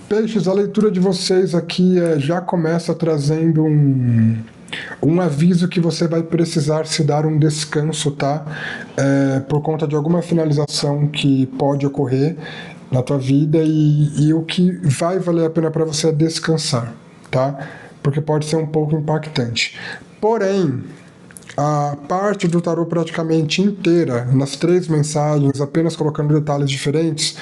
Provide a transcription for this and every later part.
Peixes, a leitura de vocês aqui já começa trazendo um aviso que você vai precisar se dar um descanso, tá? Por conta de alguma finalização que pode ocorrer na tua vida e o que vai valer a pena para você é descansar, tá? Porque pode ser um pouco impactante. Porém, a parte do tarô praticamente inteira, nas 3 mensagens, apenas colocando detalhes diferentes,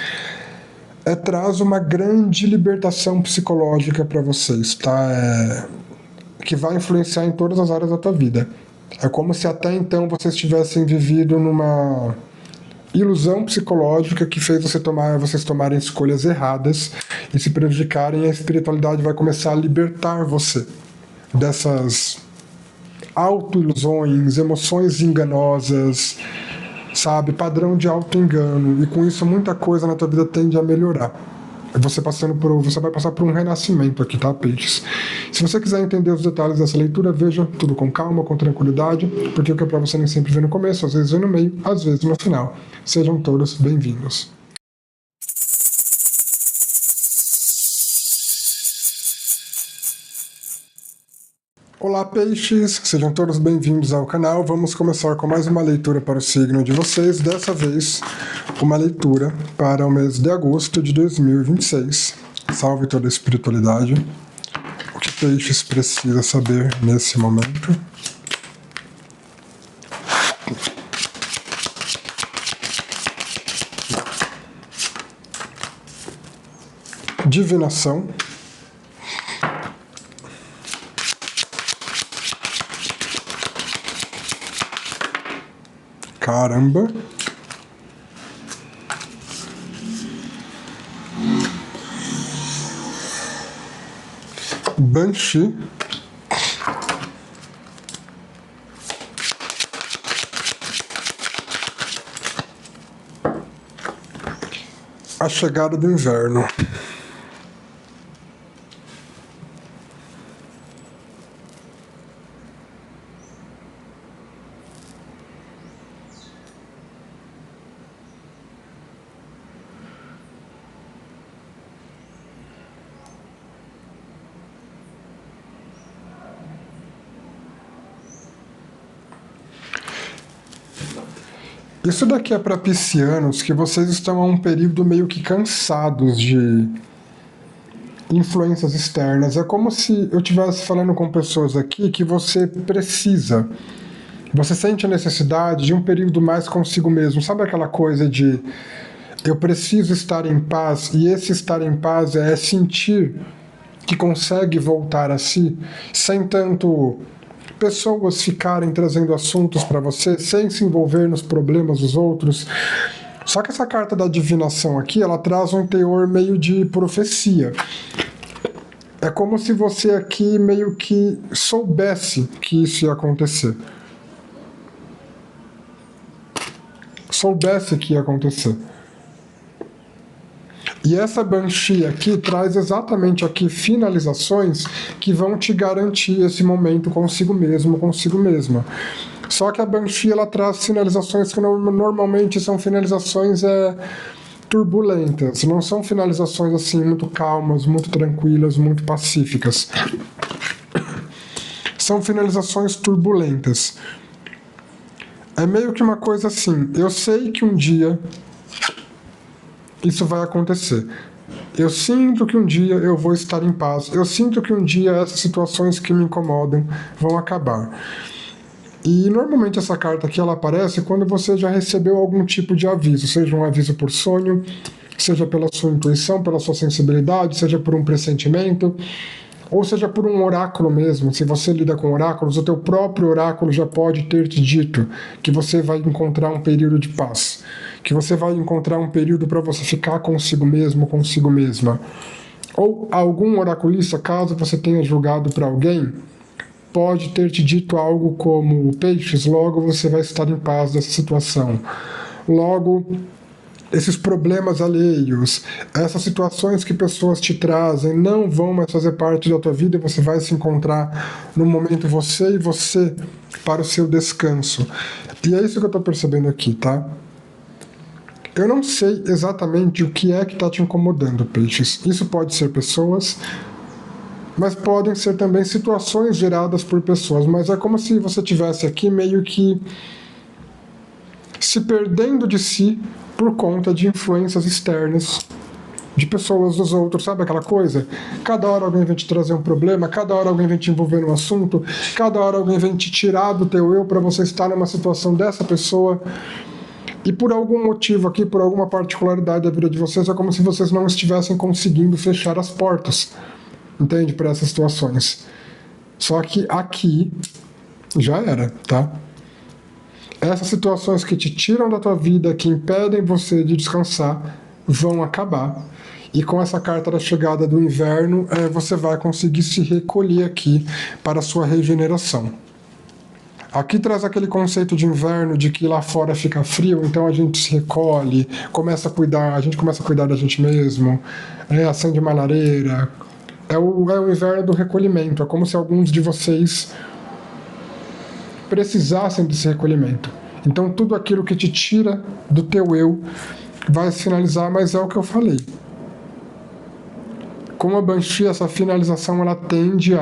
traz uma grande libertação psicológica para vocês, tá? Que vai influenciar em todas as áreas da tua vida. É como se até então vocês tivessem vivido numa ilusão psicológica que fez vocês tomarem escolhas erradas e se prejudicarem, e a espiritualidade vai começar a libertar você dessas auto-ilusões, emoções enganosas, sabe? Padrão de auto-engano. E com isso muita coisa na tua vida tende a melhorar. Você vai passar por um renascimento aqui, tá, Peixes? Se você quiser entender os detalhes dessa leitura, veja tudo com calma, com tranquilidade, porque o que é pra você nem sempre vê no começo, às vezes vê no meio, às vezes no final. Sejam todos bem-vindos. Olá, Peixes! Sejam todos bem-vindos ao canal. Vamos começar com mais uma leitura para o signo de vocês. Dessa vez, uma leitura para o mês de agosto de 2026. Salve toda a espiritualidade. O que Peixes precisa saber nesse momento? Divinação. Caramba. Banshee. A chegada do inverno. Isso daqui é para piscianos que vocês estão a um período meio que cansados de influências externas. É como se eu estivesse falando com pessoas aqui que você sente a necessidade de um período mais consigo mesmo. Sabe aquela coisa de eu preciso estar em paz, e esse estar em paz é sentir que consegue voltar a si, sem tanto pessoas ficarem trazendo assuntos para você, sem se envolver nos problemas dos outros. Só que essa carta da divinação aqui, ela traz um teor meio de profecia. É como se você aqui meio que soubesse que isso ia acontecer. Soubesse que ia acontecer. E essa Banshee aqui traz exatamente aqui finalizações que vão te garantir esse momento consigo mesmo, consigo mesma. Só que a Banshee, ela traz finalizações que normalmente são finalizações turbulentas. Não são finalizações assim muito calmas, muito tranquilas, muito pacíficas. São finalizações turbulentas. É meio que uma coisa assim, eu sei que um dia isso vai acontecer. Eu sinto que um dia eu vou estar em paz. Eu sinto que um dia essas situações que me incomodam vão acabar. E normalmente essa carta aqui ela aparece quando você já recebeu algum tipo de aviso, seja um aviso por sonho, seja pela sua intuição, pela sua sensibilidade, seja por um pressentimento, ou seja por um oráculo mesmo. Se você lida com oráculos, o teu próprio oráculo já pode ter te dito que você vai encontrar um período de paz, que você vai encontrar um período para você ficar consigo mesmo, consigo mesma. Ou algum oraculista, caso você tenha julgado para alguém, pode ter te dito algo como: Peixes, logo você vai estar em paz dessa situação. Logo, esses problemas alheios, essas situações que pessoas te trazem não vão mais fazer parte da tua vida, e você vai se encontrar no momento você e você para o seu descanso. E é isso que eu estou percebendo aqui, tá? Eu não sei exatamente o que é que está te incomodando, peixes. Isso pode ser pessoas, mas podem ser também situações geradas por pessoas. Mas é como se você tivesse aqui meio que se perdendo de si por conta de influências externas, de pessoas dos outros, sabe aquela coisa? Cada hora alguém vem te trazer um problema, cada hora alguém vem te envolver num assunto, cada hora alguém vem te tirar do teu eu para você estar numa situação dessa pessoa. E por algum motivo aqui, por alguma particularidade da vida de vocês, é como se vocês não estivessem conseguindo fechar as portas, entende? Para essas situações. Só que aqui já era, tá? Essas situações que te tiram da tua vida, que impedem você de descansar, vão acabar. E com essa carta da chegada do inverno, você vai conseguir se recolher aqui para a sua regeneração. Aqui traz aquele conceito de inverno, de que lá fora fica frio, então a gente se recolhe, a gente começa a cuidar da gente mesmo, acende uma lareira. É o inverno do recolhimento, é como se alguns de vocês precisassem desse recolhimento. Então tudo aquilo que te tira do teu eu vai se finalizar, mas é o que eu falei. Com a Banshee, essa finalização ela tende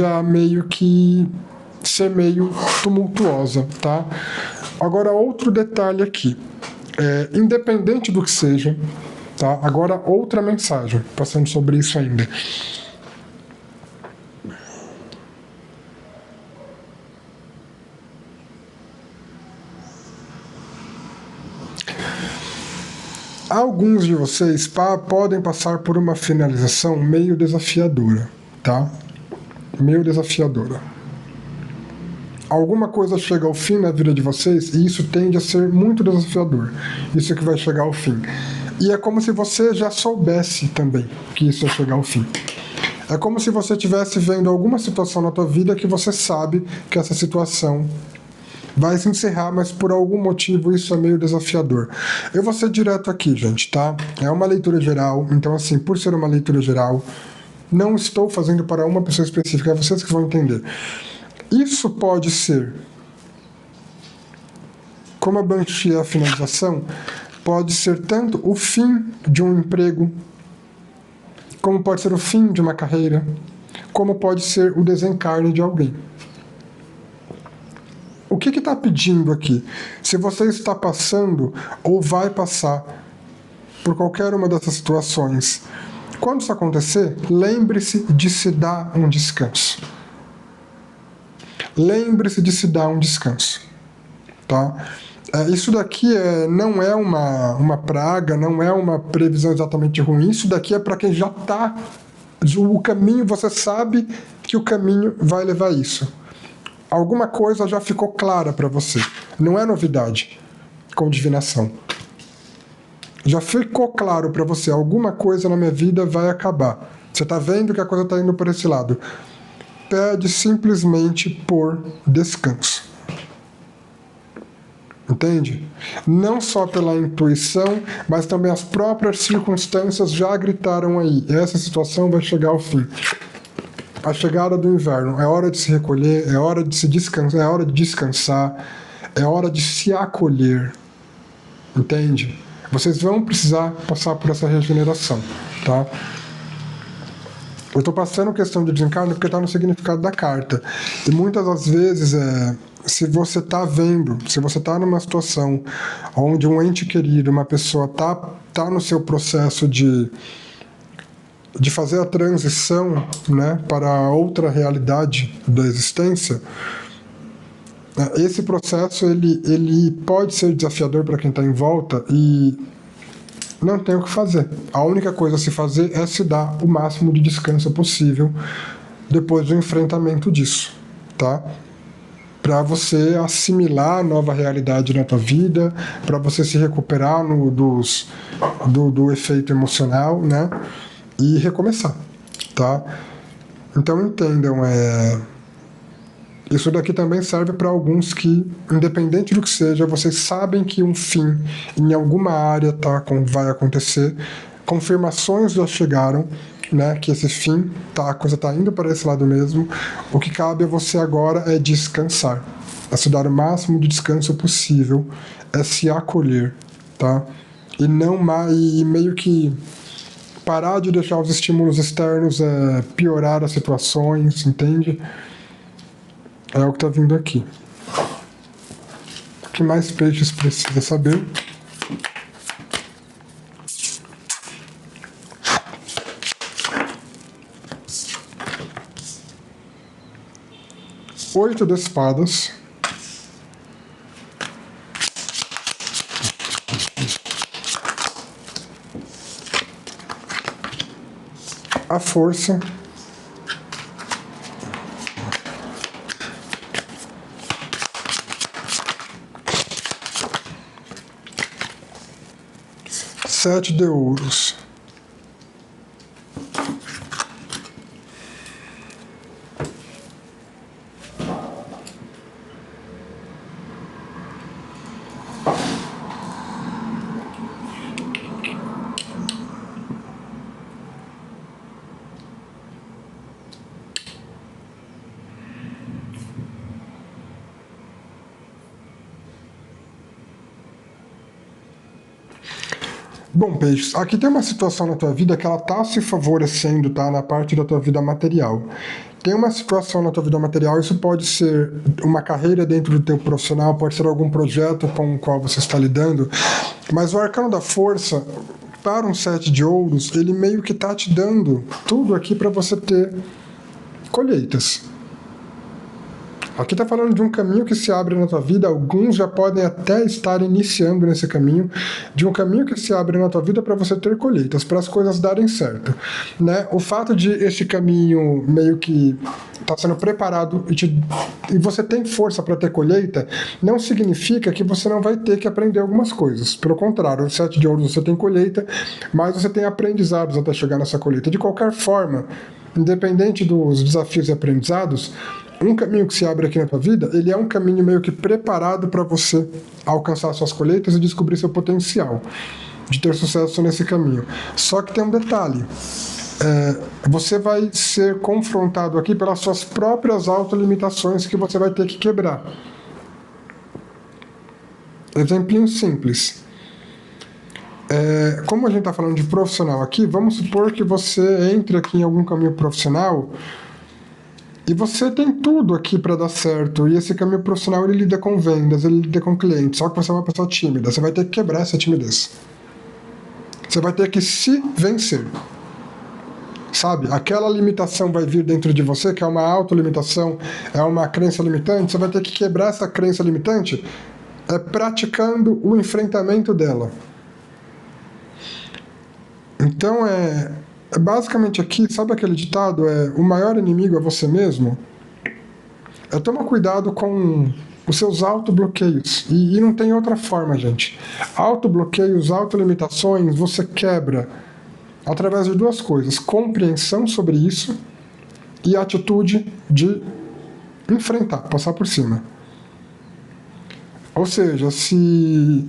a meio que ser meio tumultuosa, tá? Agora, outro detalhe aqui. Independente do que seja, tá? Agora, outra mensagem, passando sobre isso ainda. Alguns de vocês podem passar por uma finalização meio desafiadora, tá? Meio desafiadora. Alguma coisa chega ao fim na vida de vocês e isso tende a ser muito desafiador. Isso é que vai chegar ao fim. E é como se você já soubesse também que isso ia chegar ao fim. É como se você estivesse vendo alguma situação na tua vida que você sabe que essa situação vai se encerrar, mas por algum motivo isso é meio desafiador. Eu vou ser direto aqui, gente, tá? É uma leitura geral, então assim, por ser uma leitura geral, não estou fazendo para uma pessoa específica, é vocês que vão entender. Isso pode ser, como a Banshee é a finalização, pode ser tanto o fim de um emprego, como pode ser o fim de uma carreira, como pode ser o desencarne de alguém. O que está pedindo aqui? Se você está passando ou vai passar por qualquer uma dessas situações, quando isso acontecer, lembre-se de se dar um descanso. Lembre-se de se dar um descanso. Tá? Isso daqui não é uma praga, não é uma previsão exatamente ruim. Isso daqui é para quem já está... O caminho, você sabe que o caminho vai levar isso. Alguma coisa já ficou clara para você. Não é novidade com divinação. Já ficou claro para você, alguma coisa na minha vida vai acabar. Você está vendo que a coisa está indo para esse lado. Pede simplesmente por descanso. Entende? Não só pela intuição, mas também as próprias circunstâncias já gritaram aí. Essa situação vai chegar ao fim. A chegada do inverno, é hora de se recolher, é hora de se descansar, é hora de descansar, é hora de se acolher, entende? Vocês vão precisar passar por essa regeneração, tá? Eu estou passando questão de desencarne porque está no significado da carta. E muitas das vezes, se você está vendo, se você está numa situação onde um ente querido, uma pessoa tá no seu processo de fazer a transição, né, para outra realidade da existência, esse processo ele pode ser desafiador para quem está em volta e não tem o que fazer. A única coisa a se fazer é se dar o máximo de descanso possível depois do enfrentamento disso, tá? Para você assimilar a nova realidade na tua vida, para você se recuperar do efeito emocional, né? E recomeçar, tá? Então entendam, isso daqui também serve para alguns que, independente do que seja, vocês sabem que um fim em alguma área vai acontecer, confirmações já chegaram, né, que esse fim, a coisa está indo para esse lado mesmo, o que cabe a você agora é descansar, é se dar o máximo de descanso possível, é se acolher, tá? E não e meio que parar de deixar os estímulos externos piorar as situações, entende? É o que tá vindo aqui. O que mais Peixes precisa saber? Oito de espadas. A força. Sete de ouros. Bom, Peixes, aqui tem uma situação na tua vida que ela tá se favorecendo, tá? Na parte da tua vida material. Tem uma situação na tua vida material, isso pode ser uma carreira dentro do teu profissional, pode ser algum projeto com o qual você está lidando, mas o arcano da força, para um 7 de ouros, ele meio que tá te dando tudo aqui para você ter colheitas. Aqui está falando de um caminho que se abre na tua vida, alguns já podem até estar iniciando nesse caminho, de um caminho que se abre na tua vida para você ter colheitas, para as coisas darem certo, né? O fato de esse caminho meio que está sendo preparado e você tem força para ter colheita, não significa que você não vai ter que aprender algumas coisas. Pelo contrário, no 7 de ouros você tem colheita, mas você tem aprendizados até chegar nessa colheita. De qualquer forma, independente dos desafios e aprendizados, um caminho que se abre aqui na tua vida, ele é um caminho meio que preparado para você alcançar suas colheitas e descobrir seu potencial de ter sucesso nesse caminho. Só que tem um detalhe. Você vai ser confrontado aqui pelas suas próprias autolimitações que você vai ter que quebrar. Exemplinho simples. Como a gente está falando de profissional aqui, vamos supor que você entre aqui em algum caminho profissional e você tem tudo aqui para dar certo, e esse caminho profissional ele lida com vendas, ele lida com clientes, só que você é uma pessoa tímida, você vai ter que quebrar essa timidez. Você vai ter que se vencer. Sabe? Aquela limitação vai vir dentro de você, que é uma autolimitação, é uma crença limitante, você vai ter que quebrar essa crença limitante praticando o enfrentamento dela. Então basicamente aqui, sabe aquele ditado, o maior inimigo é você mesmo? Toma cuidado com os seus autobloqueios. E não tem outra forma, gente. Autobloqueios, autolimitações, você quebra através de duas coisas: compreensão sobre isso e atitude de enfrentar, passar por cima. Ou seja, se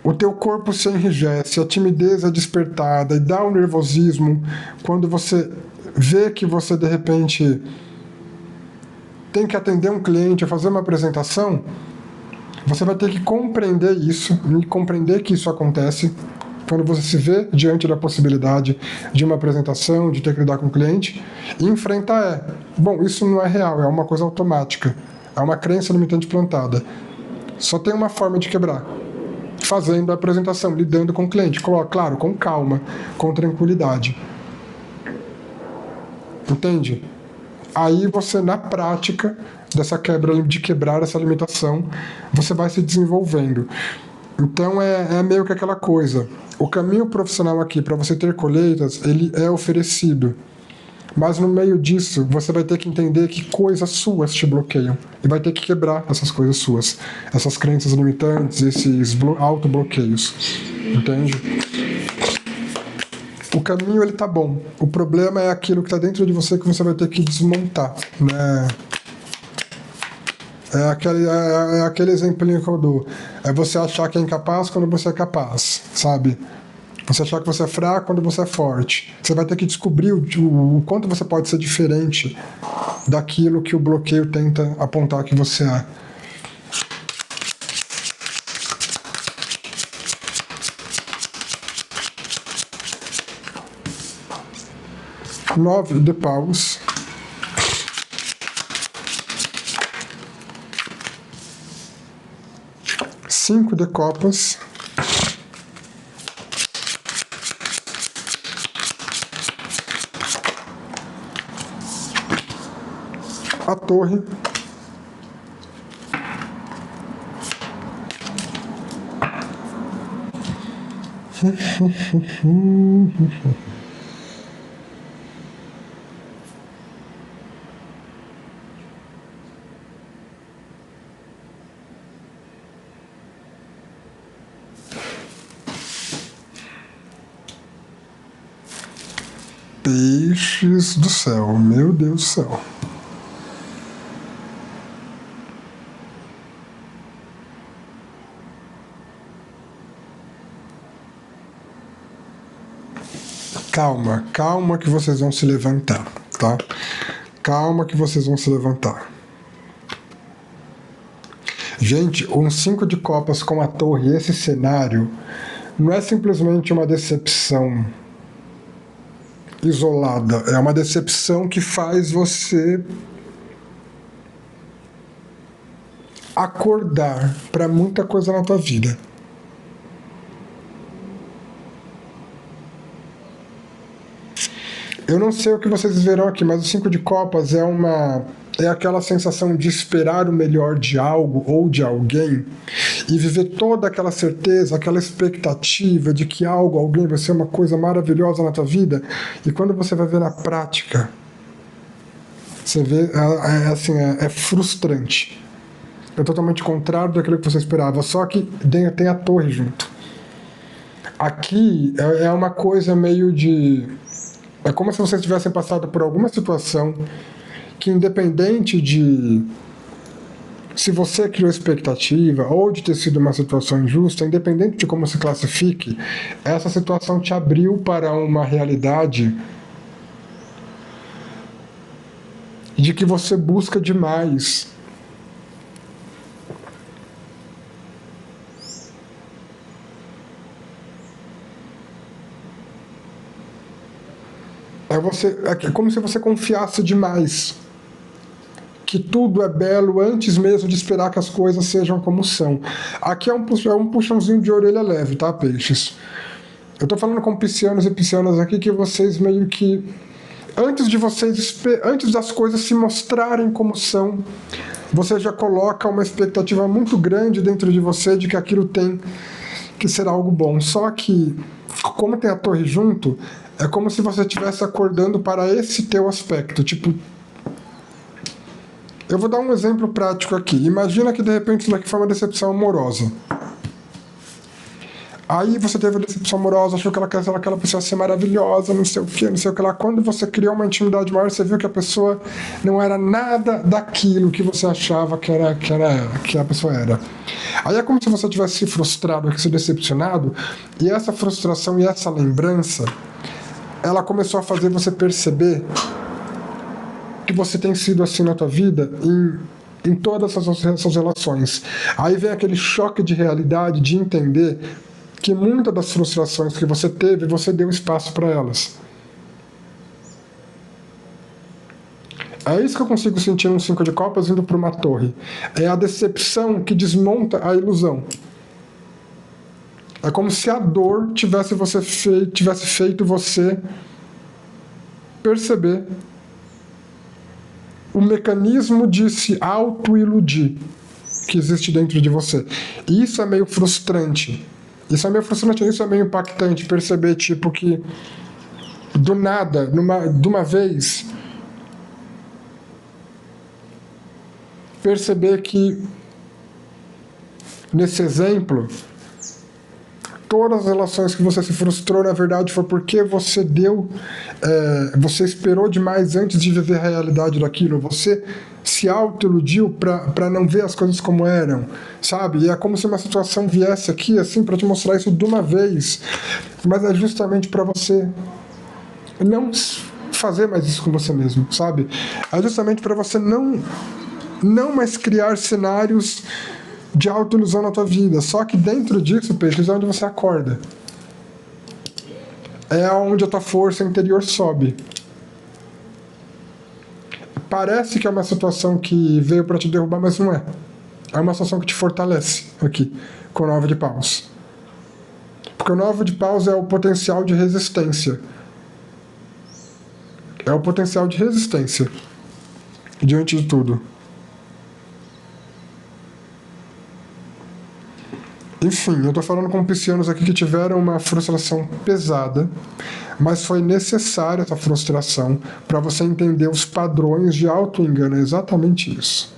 o teu corpo se enrijece, a timidez é despertada e dá um nervosismo quando você vê que você, de repente, tem que atender um cliente, fazer uma apresentação, você vai ter que compreender isso, e compreender que isso acontece quando você se vê diante da possibilidade de uma apresentação, de ter que lidar com o cliente, e enfrentar bom, isso não é real, é uma coisa automática, é uma crença limitante plantada. Só tem uma forma de quebrar: fazendo a apresentação, lidando com o cliente, claro, com calma, com tranquilidade. Entende? Aí você, na prática dessa de quebrar essa limitação, você vai se desenvolvendo. Então é meio que aquela coisa: o caminho profissional aqui, para você ter colheitas, ele é oferecido. Mas no meio disso, você vai ter que entender que coisas suas te bloqueiam. E vai ter que quebrar essas coisas suas. Essas crenças limitantes, esses autobloqueios. Entende? O caminho, ele tá bom. O problema é aquilo que tá dentro de você que você vai ter que desmontar, né? É aquele exemplinho que eu dou. É você achar que é incapaz quando você é capaz, sabe? Você achar que você é fraco quando você é forte. Você vai ter que descobrir o quanto você pode ser diferente daquilo que o bloqueio tenta apontar que você é. 9 de paus, cinco de copas, a torre, peixes do céu, meu Deus do céu. Calma, calma que vocês vão se levantar, tá? Calma que vocês vão se levantar. Gente, um 5 de copas com a torre, esse cenário, não é simplesmente uma decepção isolada, é uma decepção que faz você acordar para muita coisa na tua vida. Eu não sei o que vocês verão aqui, mas o 5 de copas é aquela sensação de esperar o melhor de algo ou de alguém e viver toda aquela certeza, aquela expectativa de que algo, alguém vai ser uma coisa maravilhosa na tua vida, e quando você vai ver na prática, você vê, é frustrante. É totalmente contrário daquilo que você esperava, só que tem a torre junto. Aqui é uma coisa meio de... É como se vocês tivessem passado por alguma situação que, independente de se você criou expectativa ou de ter sido uma situação injusta, independente de como se classifique, essa situação te abriu para uma realidade de que você busca demais. É como se você confiasse demais que tudo é belo antes mesmo de esperar que as coisas sejam como são. Aqui é um puxãozinho de orelha leve, tá, peixes? Eu tô falando com piscianos e piscianas aqui que vocês meio que... Antes das coisas se mostrarem como são, você já coloca uma expectativa muito grande dentro de você de que aquilo tem que ser algo bom. Só que, como tem a torre junto, é como se você estivesse acordando para esse teu aspecto. Tipo, eu vou dar um exemplo prático aqui. Imagina que de repente isso daqui foi uma decepção amorosa. Aí você teve a decepção amorosa, achou que aquela pessoa ia ser maravilhosa, não sei o que lá. Quando você criou uma intimidade maior, você viu que a pessoa não era nada daquilo que você achava que a pessoa era. Aí é como se você tivesse se frustrado, se decepcionado, e essa frustração e essa lembrança, ela começou a fazer você perceber que você tem sido assim na tua vida em todas essas relações. Aí vem aquele choque de realidade, de entender que muitas das frustrações que você teve, você deu espaço para elas. É isso que eu consigo sentir num 5 de copas indo para uma torre. É a decepção que desmonta a ilusão. É como se a dor tivesse feito você perceber o mecanismo de se auto-iludir que existe dentro de você. E isso é meio frustrante. Isso é meio impactante, perceber, tipo, que do nada, de uma vez, perceber que, nesse exemplo, todas as relações que você se frustrou, na verdade, foi porque você você esperou demais antes de viver a realidade daquilo. Você se auto-iludiu para não ver as coisas como eram, sabe? E é como se uma situação viesse aqui, assim, para te mostrar isso de uma vez. Mas é justamente para você não fazer mais isso com você mesmo, sabe? É justamente para você não mais criar cenários de auto-ilusão na tua vida. Só que dentro disso, peixes, é onde você acorda. É onde a tua força interior sobe. parece que é uma situação que veio para te derrubar, mas não é. É uma situação que te fortalece aqui, com o 9 de paus. Porque o 9 de paus é o potencial de resistência. É o potencial de resistência diante de tudo. Enfim, eu tô falando com piscianos aqui que tiveram uma frustração pesada, mas foi necessária essa frustração para você entender os padrões de auto-engano. É exatamente isso.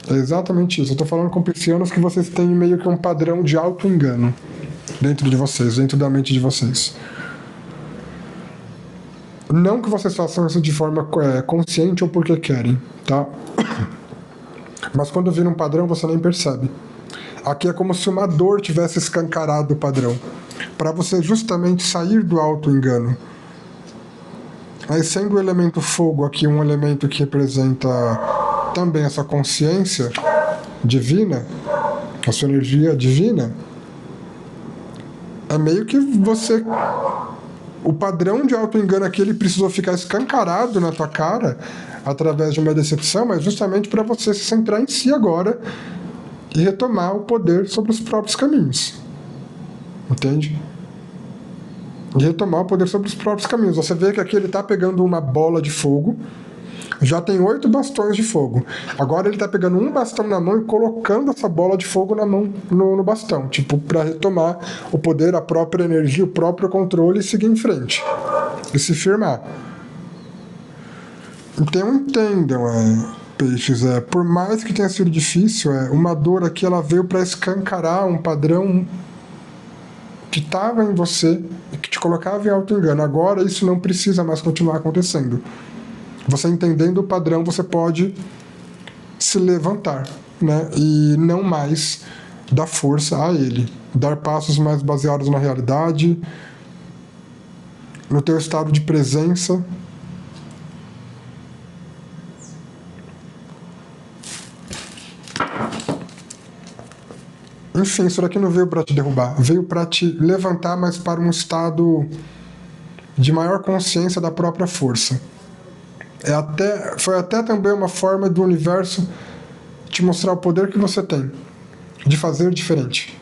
É exatamente isso. Eu tô falando com piscianos que vocês têm meio que um padrão de auto-engano dentro de vocês, dentro da mente de vocês. Não que vocês façam isso de forma consciente ou porque querem, tá? Mas quando vira um padrão, você nem percebe. Aqui é como se uma dor tivesse escancarado o padrão, para você justamente sair do auto-engano. Aí, sendo o elemento fogo aqui um elemento que representa também essa consciência divina, a sua energia divina, é meio que você... O padrão de auto-engano aqui, ele precisou ficar escancarado na tua cara através de uma decepção, mas justamente para você se centrar em si agora e retomar o poder sobre os próprios caminhos. Entende? E retomar o poder sobre os próprios caminhos. Você vê que aqui ele está pegando uma bola de fogo, já tem 8 bastões de fogo. Agora ele está pegando um bastão na mão e colocando essa bola de fogo na mão, no bastão, tipo, para retomar o poder, a própria energia, o próprio controle e seguir em frente. E se firmar. Então entendam, peixes, por mais que tenha sido difícil, uma dor aqui ela veio para escancarar um padrão que estava em você e que te colocava em auto-engano. Agora isso não precisa mais continuar acontecendo. Você entendendo o padrão, você pode se levantar, né? E não mais dar força a ele. Dar passos mais baseados na realidade, no teu estado de presença. Enfim, isso daqui não veio para te derrubar, veio para te levantar, mas para um estado de maior consciência da própria força. Foi até também uma forma do universo te mostrar o poder que você tem de fazer diferente,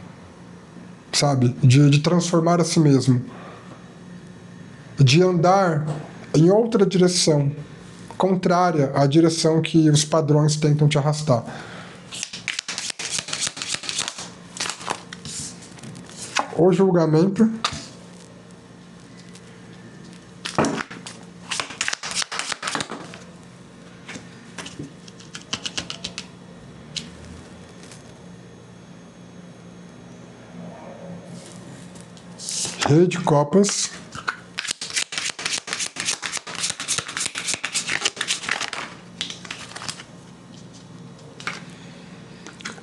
sabe? De transformar a si mesmo, de andar em outra direção, contrária à direção que os padrões tentam te arrastar. O julgamento. Rei de copas.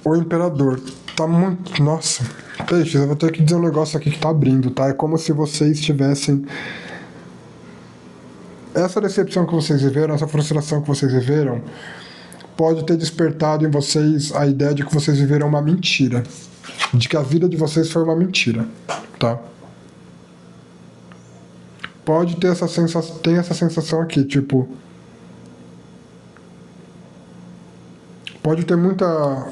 O imperador. Tá muito... Nossa. Peixes, eu vou ter que dizer um negócio aqui que tá abrindo, tá? É como se vocês tivessem... Essa decepção que vocês viveram, essa frustração que vocês viveram, pode ter despertado em vocês a ideia de que vocês viveram uma mentira. De que a vida de vocês foi uma mentira, tá? Pode ter essa sensação, tem essa sensação aqui, tipo... Pode ter muita...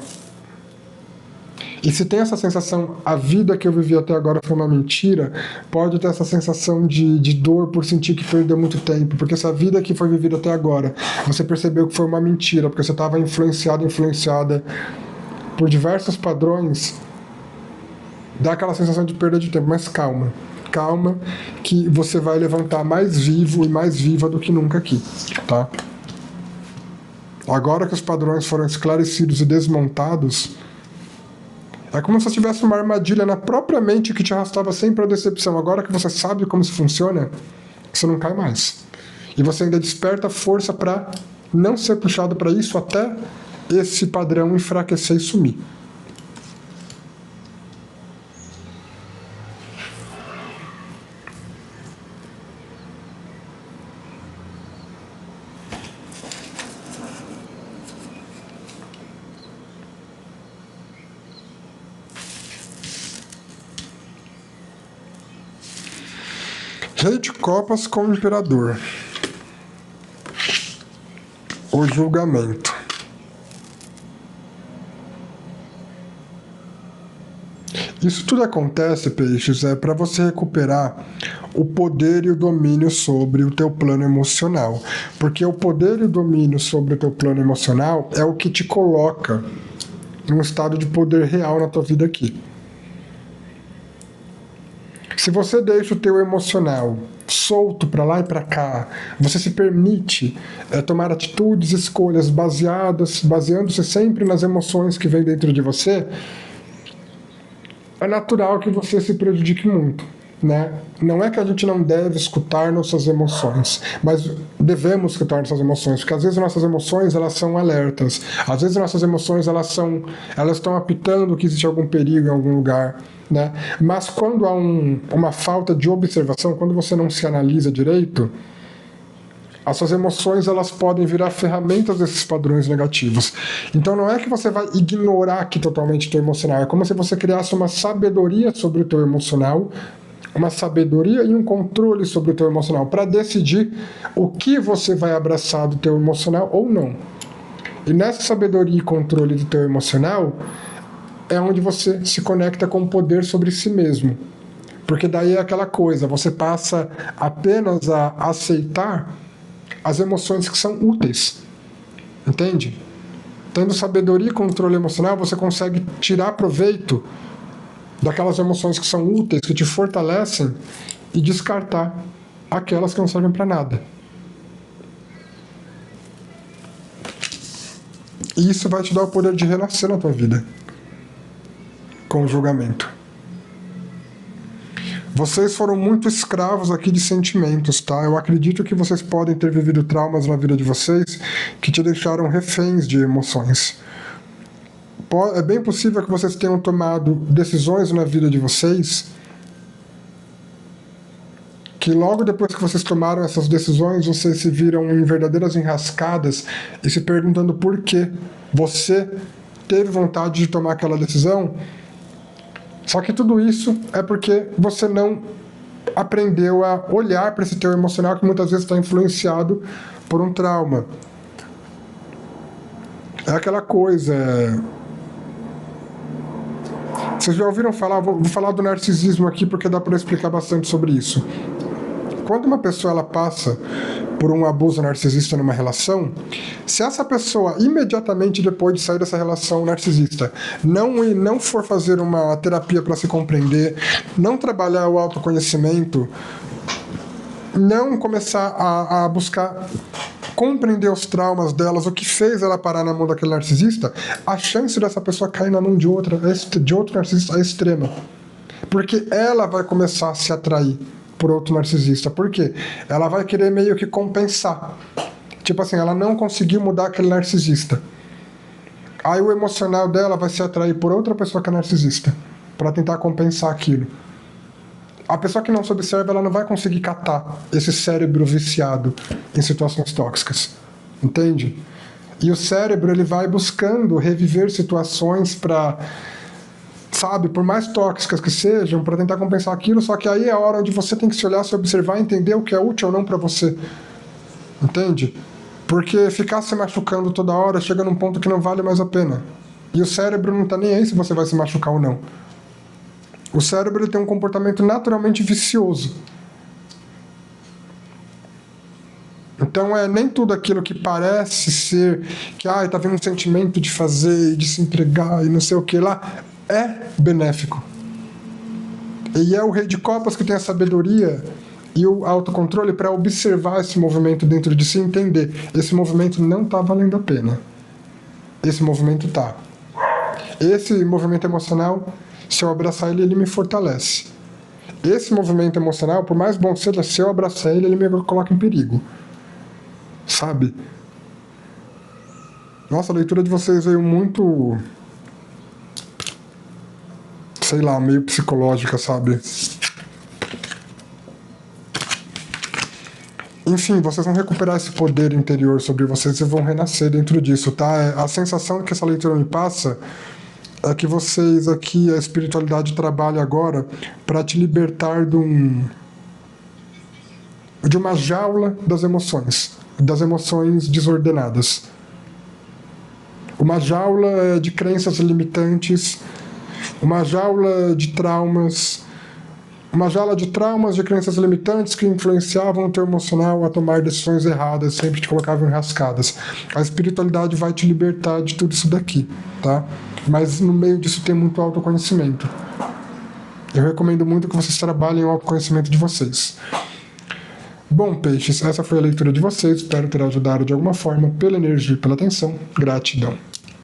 E se tem essa sensação, a vida que eu vivi até agora foi uma mentira, pode ter essa sensação de dor por sentir que perdeu muito tempo, porque essa vida que foi vivida até agora, você percebeu que foi uma mentira, porque você estava influenciada por diversos padrões, dá aquela sensação de perda de tempo, mas calma. Calma, que você vai levantar mais vivo e mais viva do que nunca aqui, tá? Agora que os padrões foram esclarecidos e desmontados, é como se tivesse uma armadilha na própria mente que te arrastava sempre à decepção. Agora que você sabe como isso funciona, você não cai mais. E você ainda desperta força para não ser puxado para isso até esse padrão enfraquecer e sumir. Rei de copas com o imperador. o julgamento. Isso tudo acontece, peixes, para você recuperar o poder e o domínio sobre o teu plano emocional. Porque o poder e o domínio sobre o teu plano emocional é o que te coloca num estado de poder real na tua vida aqui. Se você deixa o teu emocional solto para lá e para cá, você se permite tomar atitudes, escolhas baseando-se sempre nas emoções que vêm dentro de você, é natural que você se prejudique muito, né? Não é que a gente não deve escutar nossas emoções, mas devemos escutar nossas emoções, porque às vezes nossas emoções elas são alertas, às vezes nossas emoções elas estão apitando que existe algum perigo em algum lugar, né? Mas quando há uma falta de observação, quando você não se analisa direito, as suas emoções elas podem virar ferramentas desses padrões negativos. Então não é que você vai ignorar aqui totalmente o teu emocional, é como se você criasse uma sabedoria sobre o teu emocional, uma sabedoria e um controle sobre o teu emocional, para decidir o que você vai abraçar do teu emocional ou não. E nessa sabedoria e controle do teu emocional, é onde você se conecta com o poder sobre si mesmo. Porque daí é aquela coisa, você passa apenas a aceitar as emoções que são úteis. Entende? Tendo sabedoria e controle emocional, você consegue tirar proveito daquelas emoções que são úteis, que te fortalecem, e descartar aquelas que não servem para nada. E isso vai te dar o poder de renascer na tua vida com o julgamento. Vocês foram muito escravos aqui de sentimentos, tá? Eu acredito que vocês podem ter vivido traumas na vida de vocês que te deixaram reféns de emoções. É bem possível que vocês tenham tomado decisões na vida de vocês que logo depois que vocês tomaram essas decisões, vocês se viram em verdadeiras enrascadas e se perguntando por que você teve vontade de tomar aquela decisão. Só que tudo isso é porque você não aprendeu a olhar para esse teu emocional que muitas vezes está influenciado por um trauma. É aquela coisa... Vocês já ouviram falar? Vou falar do narcisismo aqui porque dá para explicar bastante sobre isso. Quando uma pessoa ela passa por um abuso narcisista numa relação, se essa pessoa imediatamente depois de sair dessa relação narcisista não for fazer uma terapia para se compreender, não trabalhar o autoconhecimento, não começar a buscar compreender os traumas delas, o que fez ela parar na mão daquele narcisista, a chance dessa pessoa cair na mão de outro narcisista é extrema. Porque ela vai começar a se atrair por outro narcisista. Por quê? Ela vai querer meio que compensar. Tipo assim, ela não conseguiu mudar aquele narcisista. Aí o emocional dela vai se atrair por outra pessoa que é narcisista, para tentar compensar aquilo. A pessoa que não se observa, ela não vai conseguir catar esse cérebro viciado em situações tóxicas. Entende? E o cérebro, ele vai buscando reviver situações para... sabe, por mais tóxicas que sejam, para tentar compensar aquilo, só que aí é a hora onde você tem que se olhar, se observar, entender o que é útil ou não para você. Entende? Porque ficar se machucando toda hora chega num ponto que não vale mais a pena. E o cérebro não tá nem aí se você vai se machucar ou não. O cérebro ele tem um comportamento naturalmente vicioso. Então nem tudo aquilo que parece ser que tá vendo um sentimento de fazer e de se entregar e não sei o que lá, é benéfico. E é o rei de copas que tem a sabedoria e o autocontrole para observar esse movimento dentro de si e entender, esse movimento não está valendo a pena. Esse movimento está. Esse movimento emocional, se eu abraçar ele, ele me fortalece. Esse movimento emocional, por mais bom seja, se eu abraçar ele, ele me coloca em perigo. Sabe? Nossa, a leitura de vocês veio muito... sei lá, meio psicológica, sabe? Enfim, vocês vão recuperar esse poder interior sobre vocês e vão renascer dentro disso, tá? A sensação que essa leitura me passa é que vocês aqui, a espiritualidade trabalha agora para te libertar de uma jaula das emoções. das emoções desordenadas. Uma jaula de crenças limitantes, uma jaula de traumas, de crenças limitantes que influenciavam o teu emocional a tomar decisões erradas, sempre te colocavam enrascadas. A espiritualidade vai te libertar de tudo isso daqui, tá? Mas no meio disso tem muito autoconhecimento. Eu recomendo muito que vocês trabalhem o autoconhecimento de vocês. Bom, peixes, essa foi a leitura de vocês. Espero ter ajudado de alguma forma, pela energia e pela atenção. Gratidão.